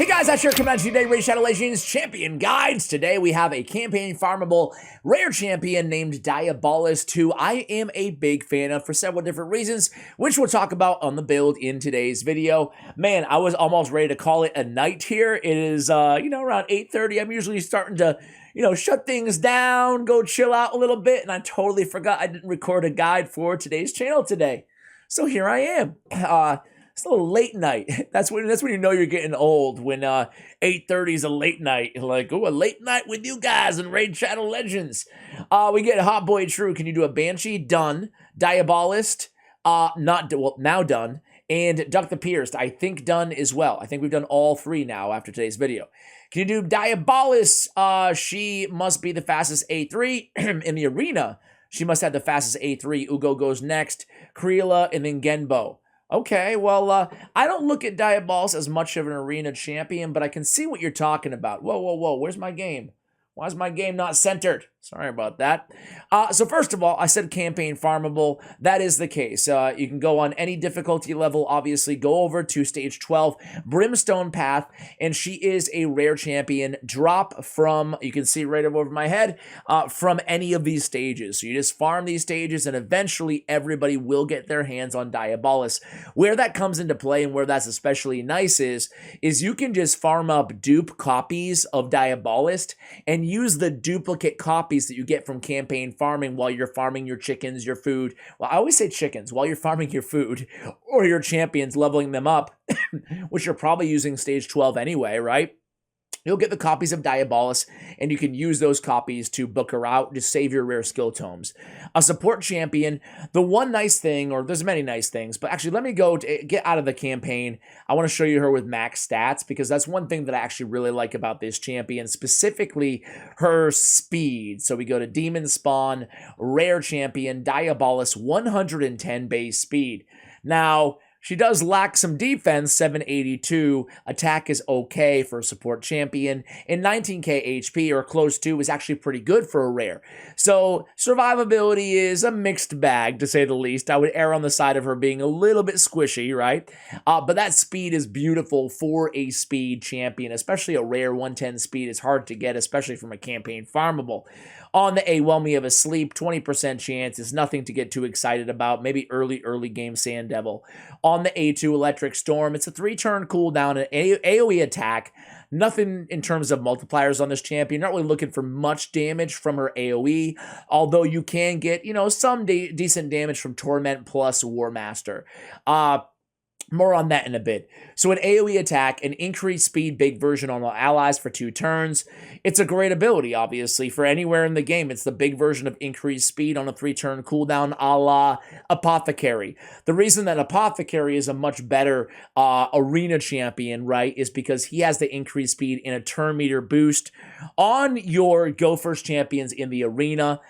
Hey guys, that's your Comanche Day Raid Shadow Legends Champion Guides. Today we have a campaign farmable rare champion named Diabolist, who I am a big fan of for several different reasons, which we'll talk about on the build in today's video. Man, I was almost ready to call it a night here. It is, around 8:30. I'm usually starting to, shut things down, go chill out a little bit, and I totally forgot I didn't record a guide for today's channel today. So here I am. It's a little late night. That's when you know you're getting old, when 8:30 is a late night. Like, oh, a late night with you guys in Raid Shadow Legends. We get Hot Boy True. Can you do a Banshee? Done. Diabolist? Now done. And Duck the Pierced, I think done as well. I think we've done all three now after today's video. Can you do Diabolist? She must be the fastest A3 in the arena. She must have the fastest A3. Ugo goes next. Kriela, and then Genbo. Okay, well, I don't look at Diabolist as much of an arena champion, but I can see what you're talking about. Whoa, where's my game? Why is my game not centered? Sorry about that. So first of all, I said campaign farmable. That is the case. You can go on any difficulty level, obviously. Go over to stage 12, Brimstone Path, and she is a rare champion. Drop from, you can see right over my head, from any of these stages. So you just farm these stages, and eventually everybody will get their hands on Diabolist. Where that comes into play, and where that's especially nice is you can just farm up dupe copies of Diabolist, and use the duplicate copies that you get from campaign farming while you're farming your chickens, your food. Well, I always say chickens, while you're farming your food or your champions, leveling them up, which you're probably using stage 12 anyway, right? You'll get the copies of Diabolist, and you can use those copies to book her out to save your rare skill tomes. A support champion, the one nice thing, or there's many nice things, but actually let me go to get out of the campaign. I want to show you her with max stats, because that's one thing that I actually really like about this champion, specifically her speed. So we go to Demon Spawn, rare champion, Diabolist, 110 base speed. Now, she does lack some defense, 782. Attack is okay for a support champion. And 19k HP, or close to, is actually pretty good for a rare. So survivability is a mixed bag, to say the least. I would err on the side of her being a little bit squishy, right? But that speed is beautiful for a speed champion, especially a rare 110 speed is hard to get, especially from a campaign farmable. On the A, while we have a sleep, 20% chance is nothing to get too excited about. Maybe early game Sand Devil. On the A2, Electric Storm, it's a 3-turn cooldown, an AoE attack. Nothing in terms of multipliers on this champion. Not really looking for much damage from her AoE, although you can get, some decent damage from Torment plus War Master. More on that in a bit. So an AoE attack, an increased speed big version on all allies for 2 turns. It's a great ability, obviously, for anywhere in the game. It's the big version of increased speed on a 3-turn cooldown, a la Apothecary. The reason that Apothecary is a much better arena champion, right, is because he has the increased speed in a turn meter boost on your go first champions in the arena.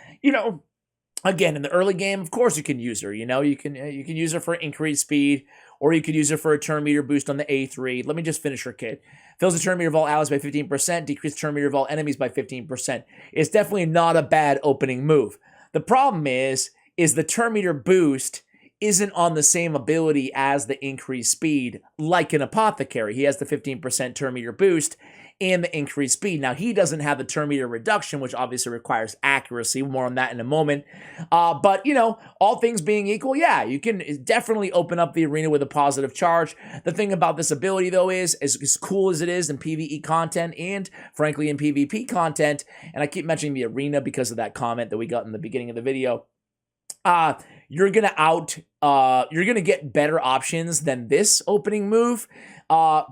Again, in the early game, of course you can use her. You can use her for increased speed, or you could use her for a turn meter boost on the A3. Let me just finish her kit. Fills the turn meter of all allies by 15%, decreases turn meter of all enemies by 15%. It's definitely not a bad opening move. The problem is the turn meter boost isn't on the same ability as the increased speed, like an Apothecary. He has the 15% turn meter boost and the increased speed. Now, he doesn't have the turn meter reduction, which obviously requires accuracy. More on that in a moment. But, all things being equal, yeah, you can definitely open up the arena with a positive charge. The thing about this ability, though, is as cool as it is in PvE content and, frankly, in PvP content, and I keep mentioning the arena because of that comment that we got in the beginning of the video, you're gonna get better options than this opening move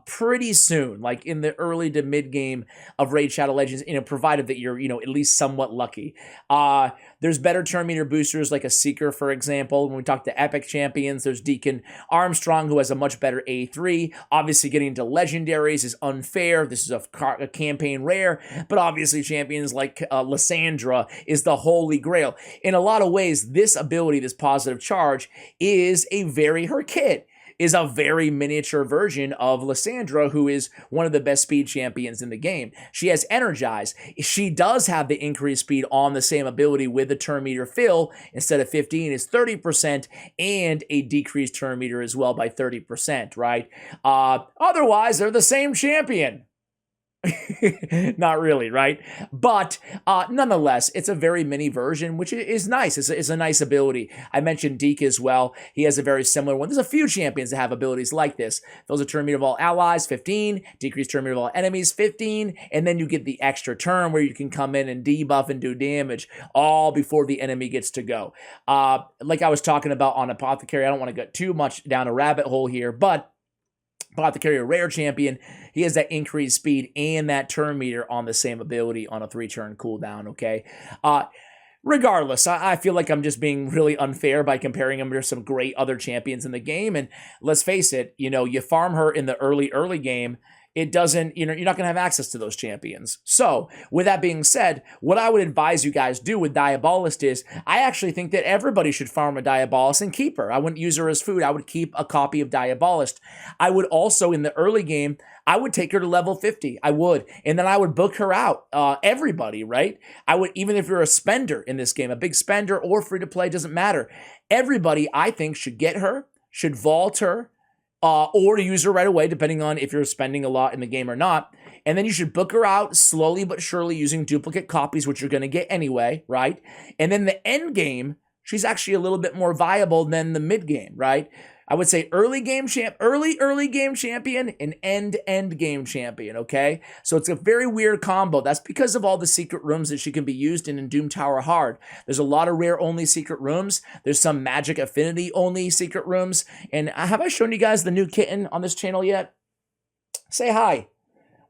pretty soon, like in the early to mid game of Raid Shadow Legends, provided that you're, at least somewhat lucky. There's better turn meter boosters like a Seeker, for example. When we talk to epic champions, there's Deacon Armstrong, who has a much better A3. Obviously, getting into legendaries is unfair. This is a campaign rare, but obviously champions like Lysandra is the holy grail. In a lot of ways, this ability, this positive charge, is her kit. is a very miniature version of Lysandra, who is one of the best speed champions in the game. She has Energize. She does have the increased speed on the same ability with the turn meter fill. Instead of 15 is 30% and a decreased turn meter as well by 30%, right? Otherwise, they're the same champion. Not really, right? But nonetheless, it's a very mini version, which is nice. It's a nice ability. I mentioned Deke as well. He has a very similar one. There's a few champions that have abilities like this. Fills a turn meter of all allies, 15. Decreased turn meter of all enemies, 15. And then you get the extra turn where you can come in and debuff and do damage all before the enemy gets to go. Like I was talking about on Apothecary, I don't want to get too much down a rabbit hole here, but Apothecary, a rare champion, he has that increased speed and that turn meter on the same ability on a 3-turn cooldown, okay? Regardless, I feel like I'm just being really unfair by comparing him to some great other champions in the game, and let's face it, you farm her in the early game, it doesn't, you're not going to have access to those champions. So, with that being said, what I would advise you guys do with Diabolist is, I actually think that everybody should farm a Diabolist and keep her. I wouldn't use her as food. I would keep a copy of Diabolist. I would also, in the early game, I would take her to level 50. I would. And then I would book her out. Everybody, right? I would, even if you're a spender in this game, a big spender or free to play, doesn't matter. Everybody, I think, should get her, should vault her, or use her right away, depending on if you're spending a lot in the game or not. And then you should book her out slowly but surely using duplicate copies, which you're going to get anyway, right? And then the end game, she's actually a little bit more viable than the mid game, right? I would say early game champion and end game champion, okay? So it's a very weird combo. That's because of all the secret rooms that she can be used in Doom Tower Hard. There's a lot of rare only secret rooms. There's some magic affinity only secret rooms. And have I shown you guys the new kitten on this channel yet? Say hi.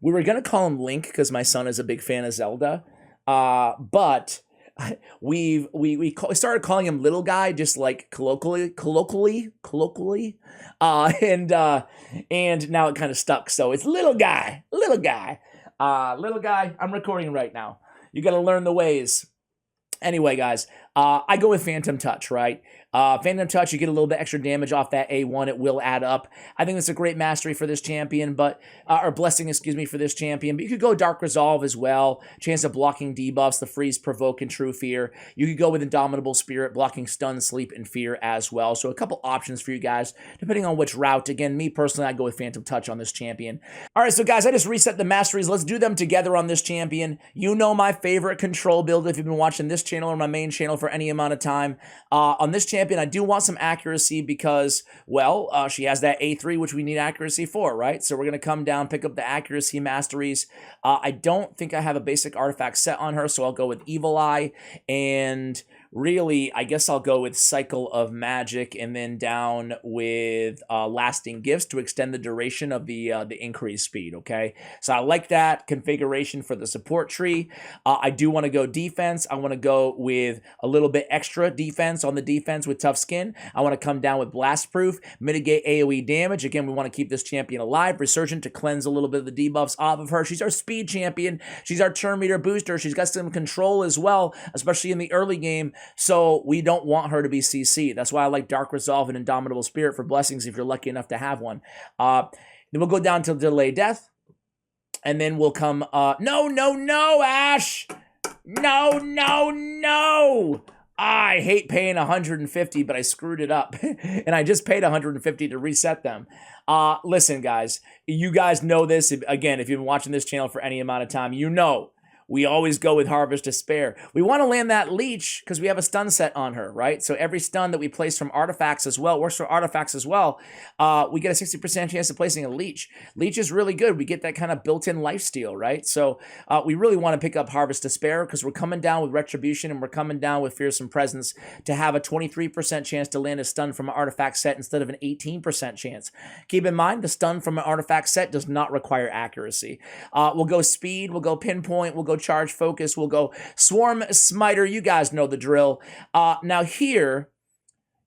We were going to call him Link because my son is a big fan of Zelda. But we started calling him little guy, just like colloquially, and now it kind of stuck. So it's little guy. I'm recording right now. You got to learn the ways. Anyway, guys, I go with Phantom Touch, right? Phantom Touch, you get a little bit extra damage off that A1. It will add up. I think it's a great mastery for this champion, or blessing, excuse me, for this champion. But you could go Dark Resolve as well. Chance of blocking debuffs, the freeze, provoke, and true fear. You could go with Indomitable Spirit, blocking stun, sleep, and fear as well. So a couple options for you guys, depending on which route. Again, me personally, I go with Phantom Touch on this champion. All right, so guys, I just reset the masteries. Let's do them together on this champion. You know my favorite control build if you've been watching this channel or my main channel for any amount of time. On this champion, I do want some accuracy because, well, she has that A3, which we need accuracy for, right? So we're going to come down, pick up the accuracy masteries. I don't think I have a basic artifact set on her, so I'll go with Evil Eye, and really, I guess I'll go with Cycle of Magic and then down with Lasting Gifts to extend the duration of the increased speed, okay? So I like that configuration for the support tree. I do want to go defense. I want to go with a little bit extra defense on the defense with Tough Skin. I want to come down with Blast Proof, mitigate AoE damage. Again, we want to keep this champion alive. Resurgent to cleanse a little bit of the debuffs off of her. She's our speed champion. She's our turn meter booster. She's got some control as well, especially in the early game. So we don't want her to be CC. That's why I like Dark Resolve and Indomitable Spirit for blessings if you're lucky enough to have one. Then we'll go down to Delay Death. And then we'll come, no, Ash! No! I hate paying 150, but I screwed it up. And I just paid 150 to reset them. Listen, guys, you guys know this. Again, if you've been watching this channel for any amount of time, you know we always go with Harvest Despair. We want to land that Leech because we have a stun set on her, right? So every stun that we place from artifacts as well, works for artifacts as well, we get a 60% chance of placing a Leech. Leech is really good. We get that kind of built-in lifesteal, right? So we really want to pick up Harvest Despair because we're coming down with Retribution and we're coming down with Fearsome Presence to have a 23% chance to land a stun from an artifact set instead of an 18% chance. Keep in mind, the stun from an artifact set does not require accuracy. We'll go Speed, we'll go Pinpoint, we'll go Charge Focus, we'll go Swarm Smiter. You guys know the drill. Now here,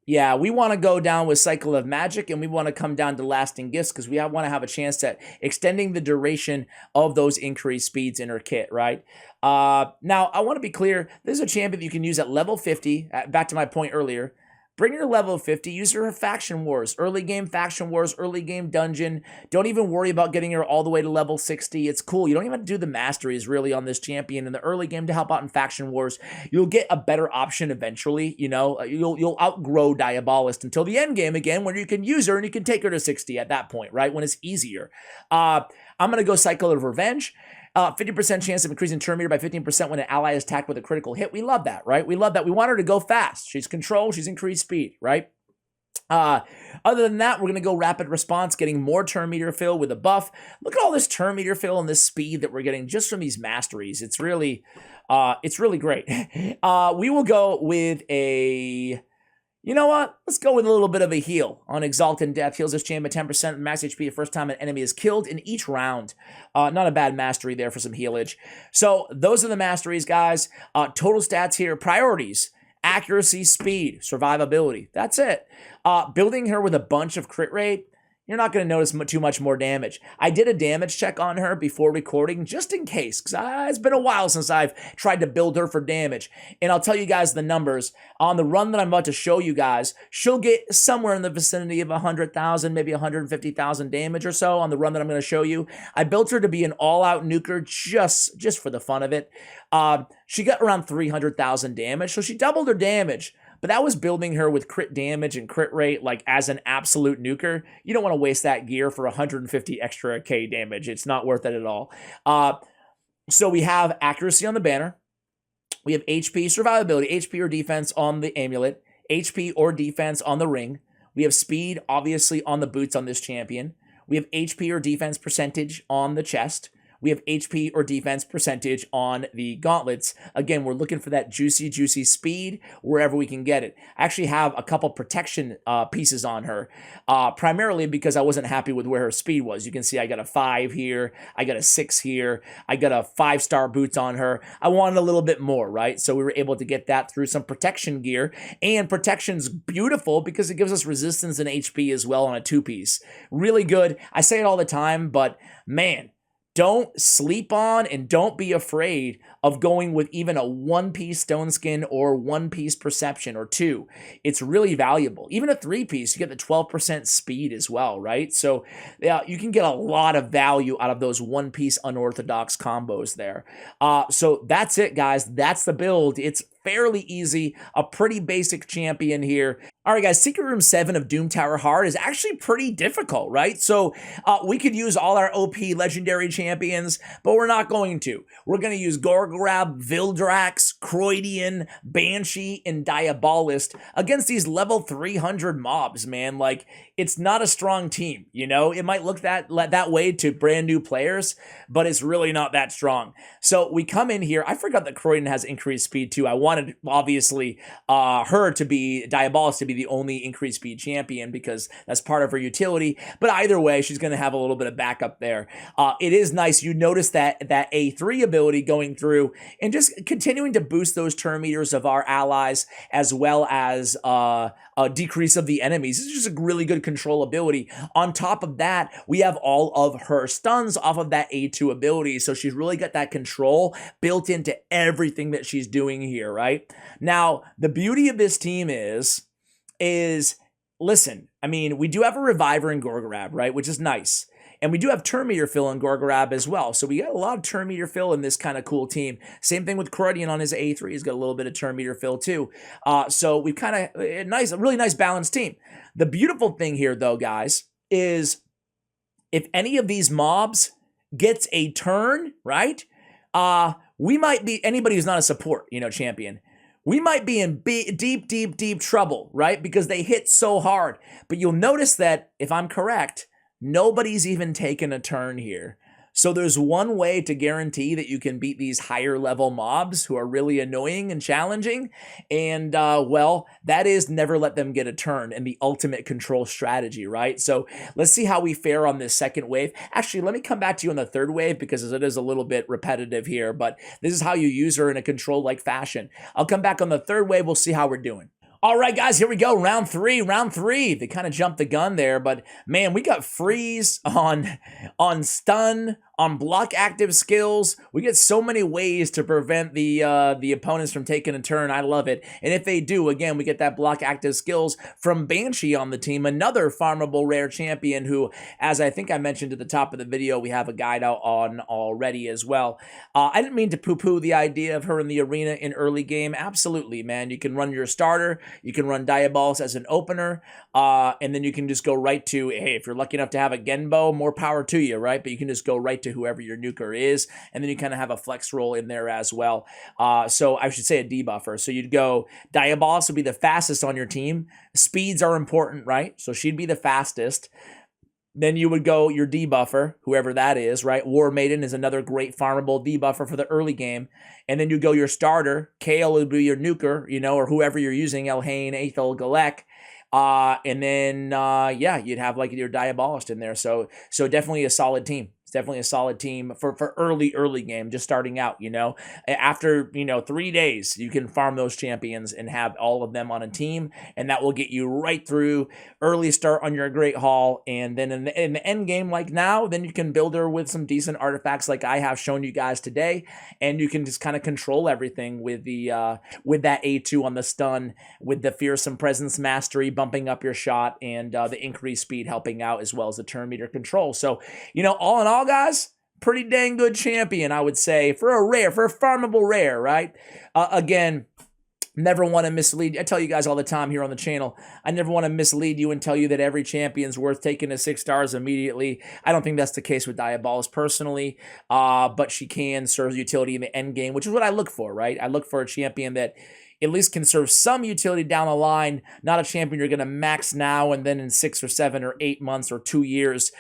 yeah, we want to go down with Cycle of Magic, and we want to come down to Lasting Gifts because we want to have a chance at extending the duration of those increased speeds in her kit, right? Now, I want to be clear, this is a champion that you can use at level 50, back to my point earlier, Bring her to level 50. Use her faction wars, early game faction wars, early game dungeon. Don't even worry about getting her all the way to level 60. It's cool. You don't even have to do the masteries really on this champion in the early game to help out in faction wars. You'll get a better option eventually. You know, you'll outgrow Diabolist until the end game again, where you can use her and you can take her to 60 at that point, right? When it's easier. I'm gonna go Cycle of Revenge. 50% chance of increasing turn meter by 15% when an ally is attacked with a critical hit. We love that, right? We love that. We want her to go fast. She's control. She's increased speed, right? Other than that, we're going to go Rapid Response, getting more turn meter fill with a buff. Look at all this turn meter fill and this speed that we're getting just from these masteries. It's really great. We will go with a... You know what? Let's go with a little bit of a heal on Exalted Death. Heals this champion 10% max HP the first time an enemy is killed in each round. Not a bad mastery there for some healage. So those are the masteries, guys. Total stats here. Priorities. Accuracy, speed, survivability. That's it. Building her with a bunch of crit rate. You're not going to notice too much more damage. I did a damage check on her before recording, just in case, because it's been a while since I've tried to build her for damage. And I'll tell you guys the numbers. On the run that I'm about to show you guys, she'll get somewhere in the vicinity of 100,000, maybe 150,000 damage or so on the run that I'm going to show you. I built her to be an all-out nuker just for the fun of it. She got around 300,000 damage, so she doubled her damage. But that was building her with crit damage and crit rate, like as an absolute nuker. You don't want to waste that gear for 150 extra K damage. It's not worth it at all. So we have accuracy on the banner. We have HP, survivability, HP or defense on the amulet, HP or defense on the ring. We have speed, obviously, on the boots on this champion. We have HP or defense percentage on the chest. We have HP or defense percentage on the gauntlets. Again, we're looking for that juicy speed wherever we can get it. I actually have a couple protection pieces on her, primarily because I wasn't happy with where her speed was. You can see I got a 5 here, I got a 6 here, I got a 5-star boots on her. I wanted a little bit more, right? So we were able to get that through some protection gear, and protection's beautiful because it gives us resistance and HP as well on a 2-piece. Really good. I say it all the time, but man, don't sleep on and don't be afraid of going with even a 1-piece stone skin or 1-piece perception or 2. It's really valuable. Even a 3-piece, you get the 12% speed as well, right? So yeah, you can get a lot of value out of those 1-piece unorthodox combos there. So that's it, guys. That's the build. It's fairly easy, a pretty basic champion here. All right, guys, Secret Room 7 of Doom Tower Hard is actually pretty difficult, right? So we could use all our OP legendary champions, but we're not going to. We're going to use Gorgorab, Vildrax, Croydian, Banshee, and Diabolist against these level 300 mobs, man. Like, it's not a strong team, you know? It might look that way to brand new players, but it's really not that strong. So we come in here. I forgot that Croydian has increased speed too. I wanted, obviously, her to be, Diabolist to be the only increased speed champion because that's part of her utility. But either way, she's going to have a little bit of backup there. It is nice. You notice that A3 ability going through and just continuing to boost those turn meters of our allies as well as a decrease of the enemies. It's just a really good control ability. On top of that, we have all of her stuns off of that A2 ability. So she's really got that control built into everything that she's doing here, right? Now, the beauty of this team is listen, I mean, we do have a reviver in Gorgorab, right? Which is nice. And we do have turn meter fill in Gorgorab as well. So we got a lot of turn meter fill in this kind of cool team. Same thing with Croydian on his A3. He's got a little bit of turn meter fill too. So we've kind of a really nice balanced team. The beautiful thing here though, guys, is if any of these mobs gets a turn, right? We might be, anybody who's not a support, champion, we might be in deep trouble, right? Because they hit so hard. But you'll notice that, if I'm correct, nobody's even taken a turn here. So there's one way to guarantee that you can beat these higher level mobs who are really annoying and challenging. And well, that is never let them get a turn and the ultimate control strategy, right? So let's see how we fare on this second wave. Actually, let me come back to you on the third wave because it is a little bit repetitive here, but this is how you use her in a control-like fashion. I'll come back on the third wave. We'll see how we're doing. All right, guys, here we go. Round three. They kind of jumped the gun there, but man, we got freeze on stun, On block active skills, we get so many ways to prevent the opponents from taking a turn. I love it. And if they do, again, we get that block active skills from Banshee on the team, another farmable rare champion who, as I think I mentioned at the top of the video, we have a guide out on already as well. I didn't mean to poo-poo the idea of her in the arena in early game. Absolutely, man. You can run your starter. You can run Diabolist as an opener. And then you can just go right to, hey, if you're lucky enough to have a Genbo, more power to you, right? But you can just go right to whoever your nuker is, and then you kind of have a flex roll in there as well. So I should say a debuffer. So you'd go, Diabolist would be the fastest on your team. Speeds are important, right? So she'd be the fastest. Then you would go your debuffer, whoever that is, right? War Maiden is another great farmable debuffer for the early game. And then you go your starter. Kale would be your nuker, you know, or whoever you're using, Elhain, Aethel, Galek. And then, yeah, you'd have like your Diabolist in there. So definitely a solid team. It's definitely a solid team for early game, just starting out, you know. After, 3 days, you can farm those champions and have all of them on a team, and that will get you right through early start on your Great Hall. And then in the end game, like now, then you can build her with some decent artifacts like I have shown you guys today, and you can just kind of control everything with the with that A2 on the stun, with the Fearsome Presence Mastery bumping up your shot, and the increased speed helping out, as well as the turn meter control. So, all in all, guys, pretty dang good champion, I would say, for a farmable rare, right? Again, never want to mislead. I tell you guys all the time here on the channel, I never want to mislead you and tell you that every champion's worth taking to 6 stars immediately. I don't think that's the case with Diabolist personally, but she can serve utility in the end game, which is what I look for, right? I look for a champion that at least can serve some utility down the line, not a champion you're going to max now and then in 6 or 7 or 8 months or 2 years,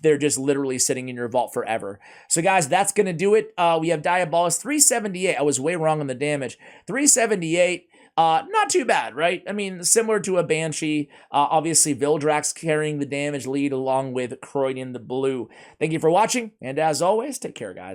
they're just literally sitting in your vault forever. So guys, that's going to do it. We have Diabolist 378. I was way wrong on the damage. 378. Not too bad, right? I mean, similar to a Banshee. Obviously, Vildrax carrying the damage lead along with Croydon the Blue. Thank you for watching, and as always, take care, guys.